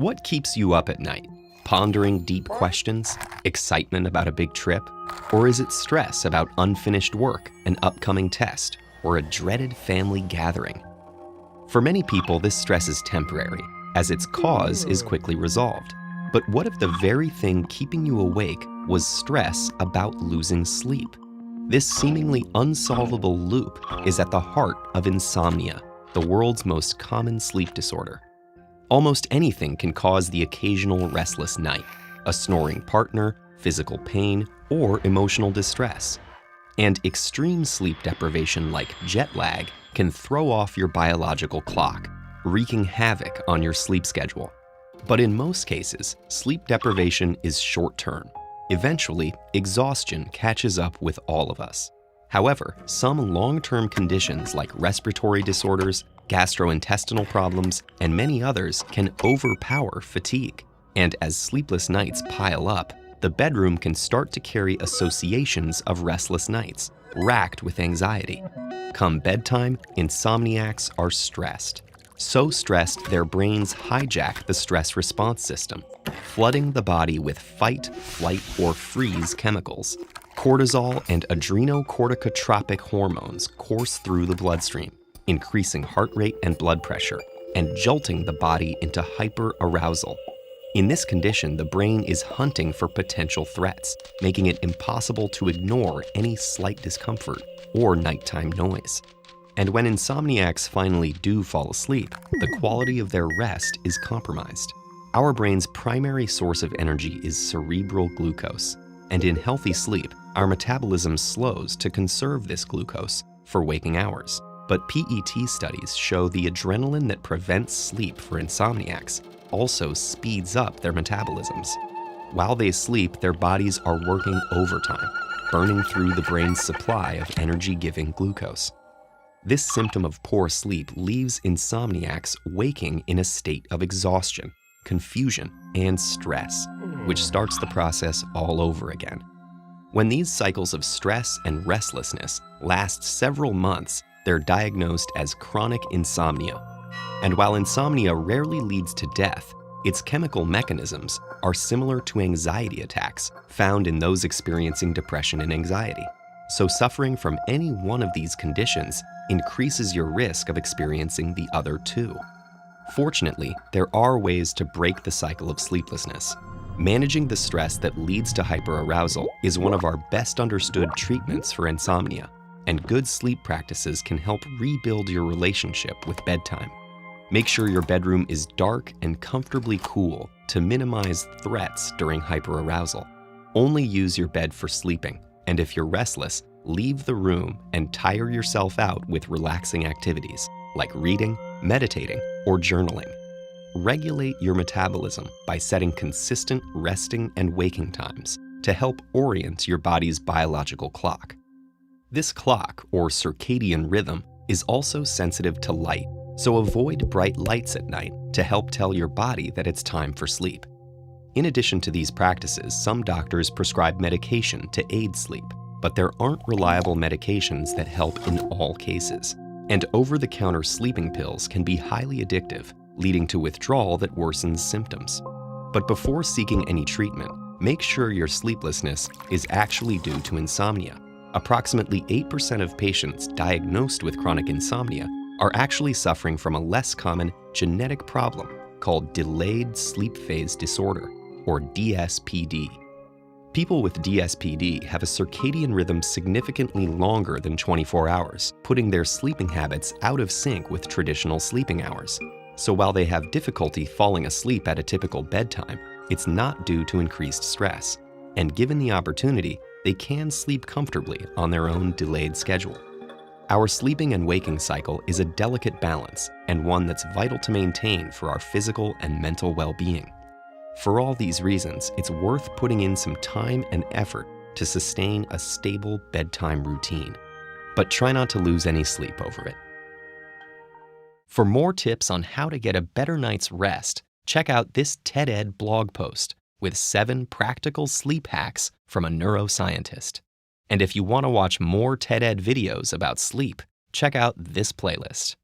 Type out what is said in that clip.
What keeps you up at night? Pondering deep questions? Excitement about a big trip? Or is it stress about unfinished work, an upcoming test, or a dreaded family gathering? For many people, this stress is temporary, as its cause is quickly resolved. But what if the very thing keeping you awake was stress about losing sleep? This seemingly unsolvable loop is at the heart of insomnia, the world's most common sleep disorder. Almost anything can cause the occasional restless night, a snoring partner, physical pain, or emotional distress. And extreme sleep deprivation like jet lag can throw off your biological clock, wreaking havoc on your sleep schedule. But in most cases, sleep deprivation is short-term. Eventually, exhaustion catches up with all of us. However, some long-term conditions like respiratory disorders, gastrointestinal problems, and many others can overpower fatigue. And as sleepless nights pile up, the bedroom can start to carry associations of restless nights, racked with anxiety. Come bedtime, insomniacs are stressed. So stressed, their brains hijack the stress response system, flooding the body with fight, flight, or freeze chemicals. Cortisol and adrenocorticotropic hormones course through the bloodstream, increasing heart rate and blood pressure, and jolting the body into hyperarousal. In this condition, the brain is hunting for potential threats, making it impossible to ignore any slight discomfort or nighttime noise. And when insomniacs finally do fall asleep, the quality of their rest is compromised. Our brain's primary source of energy is cerebral glucose, and in healthy sleep, our metabolism slows to conserve this glucose for waking hours. But PET studies show the adrenaline that prevents sleep for insomniacs also speeds up their metabolisms. While they sleep, their bodies are working overtime, burning through the brain's supply of energy-giving glucose. This symptom of poor sleep leaves insomniacs waking in a state of exhaustion, confusion, and stress, which starts the process all over again. When these cycles of stress and restlessness last several months, they're diagnosed as chronic insomnia. And while insomnia rarely leads to death, its chemical mechanisms are similar to anxiety attacks found in those experiencing depression and anxiety. So suffering from any one of these conditions increases your risk of experiencing the other two. Fortunately, there are ways to break the cycle of sleeplessness. Managing the stress that leads to hyperarousal is one of our best understood treatments for insomnia, and good sleep practices can help rebuild your relationship with bedtime. Make sure your bedroom is dark and comfortably cool to minimize threats during hyperarousal. Only use your bed for sleeping, and if you're restless, leave the room and tire yourself out with relaxing activities like reading, meditating, or journaling. Regulate your metabolism by setting consistent resting and waking times to help orient your body's biological clock. This clock, or circadian rhythm, is also sensitive to light, so avoid bright lights at night to help tell your body that it's time for sleep. In addition to these practices, some doctors prescribe medication to aid sleep, but there aren't reliable medications that help in all cases. And over-the-counter sleeping pills can be highly addictive, leading to withdrawal that worsens symptoms. But before seeking any treatment, make sure your sleeplessness is actually due to insomnia. Approximately 8% of patients diagnosed with chronic insomnia are actually suffering from a less common genetic problem called delayed sleep phase disorder, or DSPD. People with DSPD have a circadian rhythm significantly longer than 24 hours, putting their sleeping habits out of sync with traditional sleeping hours. So while they have difficulty falling asleep at a typical bedtime, it's not due to increased stress. And given the opportunity, they can sleep comfortably on their own delayed schedule. Our sleeping and waking cycle is a delicate balance and one that's vital to maintain for our physical and mental well-being. For all these reasons, it's worth putting in some time and effort to sustain a stable bedtime routine. But try not to lose any sleep over it. For more tips on how to get a better night's rest, check out this TED-Ed blog post with 7 practical sleep hacks from a neuroscientist. And if you want to watch more TED-Ed videos about sleep, check out this playlist.